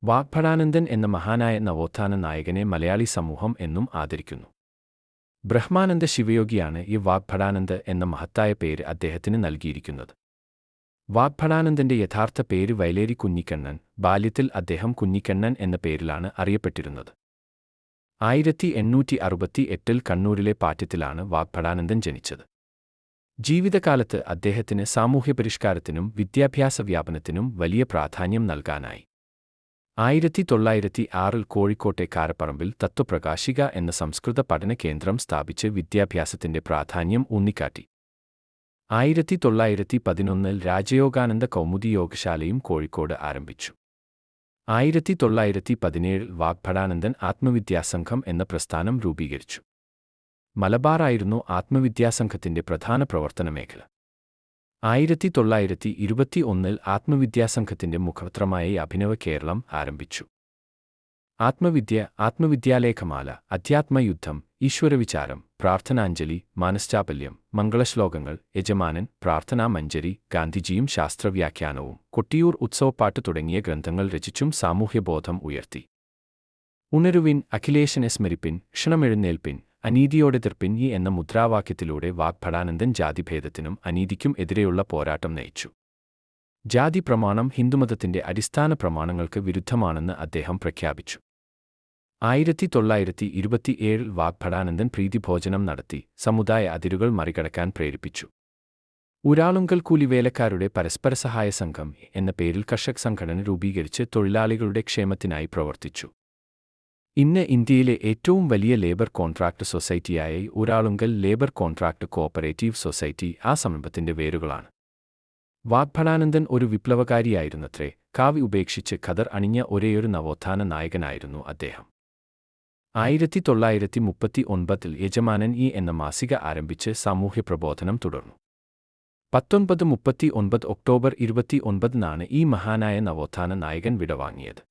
വാഗ്ഭടാനന്ദൻ എന്ന മഹാനായ നവോത്ഥാന നായകനെ മലയാളി സമൂഹം എന്നും ആദരിക്കുന്നു. ബ്രഹ്മാനന്ദ ശിവയോഗിയാണ് ഈ വാഗ്ഭടാനന്ദ എന്ന മഹത്തായ പേര് അദ്ദേഹത്തിന് നൽകിയിരിക്കുന്നത്. വാഗ്ഭടാനന്ദന്റെ യഥാർത്ഥ പേര് വയലേരി കുഞ്ഞിക്കണ്ണൻ. ബാല്യത്തിൽ അദ്ദേഹം കുഞ്ഞിക്കണ്ണൻ എന്ന പേരിലാണ് അറിയപ്പെട്ടിരുന്നത്. 1868-ൽ കണ്ണൂരിലെ പാറ്റ്യത്തിലാണ് വാഗ്ഭടാനന്ദൻ ജനിച്ചത്. ജീവിതകാലത്ത് അദ്ദേഹത്തിന് സാമൂഹ്യപരിഷ്കാരത്തിനും വിദ്യാഭ്യാസ വ്യാപനത്തിനും വലിയ പ്രാധാന്യം നൽകാനായി. 1906-ൽ കോഴിക്കോട്ടെ കാരപ്പറമ്പിൽ തത്വപ്രകാശിക എന്ന സംസ്കൃത പഠന കേന്ദ്രം സ്ഥാപിച്ച് വിദ്യാഭ്യാസത്തിന്റെ പ്രാധാന്യം ഊന്നിക്കാട്ടി. 1911-ൽ രാജയോഗാനന്ദ കൗമുദി യോഗശാലയും കോഴിക്കോട് ആരംഭിച്ചു. 1917-ൽ വാഗ്ഭടാനന്ദൻ ആത്മവിദ്യാസംഘം എന്ന പ്രസ്ഥാനം രൂപീകരിച്ചു. മലബാറായിരുന്നു ആത്മവിദ്യാസംഘത്തിന്റെ പ്രധാന പ്രവർത്തനമേഖല. 1921-ൽ ആത്മവിദ്യാസംഘത്തിന്റെ മുഖപത്രമായി അഭിനവ കേരളം ആരംഭിച്ചു. ആത്മവിദ്യാലേഖമാല, അധ്യാത്മയുദ്ധം, ഈശ്വരവിചാരം, പ്രാർത്ഥനാഞ്ജലി, മാനശ്ചാപല്യം, മംഗളശ്ലോകങ്ങൾ, യജമാനൻ, പ്രാർത്ഥനാമഞ്ജരി, ഗാന്ധിജിയും ശാസ്ത്രവ്യാഖ്യാനവും, കൊട്ടിയൂർ ഉത്സവപ്പാട്ട് തുടങ്ങിയ ഗ്രന്ഥങ്ങൾ രചിച്ചും സാമൂഹ്യബോധം ഉയർത്തി. ഉണരുവിൻ, അഖിലേശനെ സ്മരിപ്പിൻ, ക്ഷണമെഴുന്നേൽപ്പിൻ, അനീതിയോടെതിർപ്പിൻ എന്ന മുദ്രാവാക്യത്തിലൂടെ വാഗ്ഭടാനന്ദൻ ജാതിഭേദത്തിനും അനീതിക്കും എതിരെയുള്ള പോരാട്ടം നയിച്ചു. ജാതി പ്രമാണം ഹിന്ദുമതത്തിന്റെ അടിസ്ഥാന പ്രമാണങ്ങൾക്ക് വിരുദ്ധമാണെന്ന് അദ്ദേഹം പ്രഖ്യാപിച്ചു. 1927-ൽ വാഗ്ഭടാനന്ദൻ പ്രീതിഭോജനം നടത്തി സമുദായ അതിരുകൾ മറികടക്കാൻ പ്രേരിപ്പിച്ചു. ഊരാളുങ്കൽ കൂലിവേലക്കാരുടെ പരസ്പരസഹായ സംഘം എന്ന പേരിൽ കർഷക സംഘടന രൂപീകരിച്ച് തൊഴിലാളികളുടെ ക്ഷേമത്തിനായി പ്രവർത്തിച്ചു. ഇന്ന് ഇന്ത്യയിലെ ഏറ്റവും വലിയ ലേബർ കോൺട്രാക്ട് സൊസൈറ്റിയായ Uralungal labour contract cooperative society ആ സംരംഭത്തിന്റെ വേരുകളാണ്. വാഗ്ഭടാനന്ദൻ ഒരു വിപ്ലവകാരിയായിരുന്നത്രേ. കാവി ഉപേക്ഷിച്ച് ഖദർ അണിഞ്ഞ ഒരേയൊരു നവോത്ഥാന നായകനായിരുന്നു അദ്ദേഹം. 1939-ൽ യജമാനൻ എന്ന മാസിക ആരംഭിച്ച് സാമൂഹ്യപ്രബോധനം തുടർന്നു. 1939 ഒക്ടോബർ 29-നാണ് ഈ മഹാനായ നവോത്ഥാന നായകൻ വിടവാങ്ങിയത്.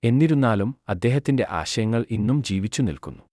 എന്നിരുന്നാലും അദ്ദേഹത്തിന്റെ ആശയങ്ങൾ ഇന്നും ജീവിച്ചു നിൽക്കുന്നു.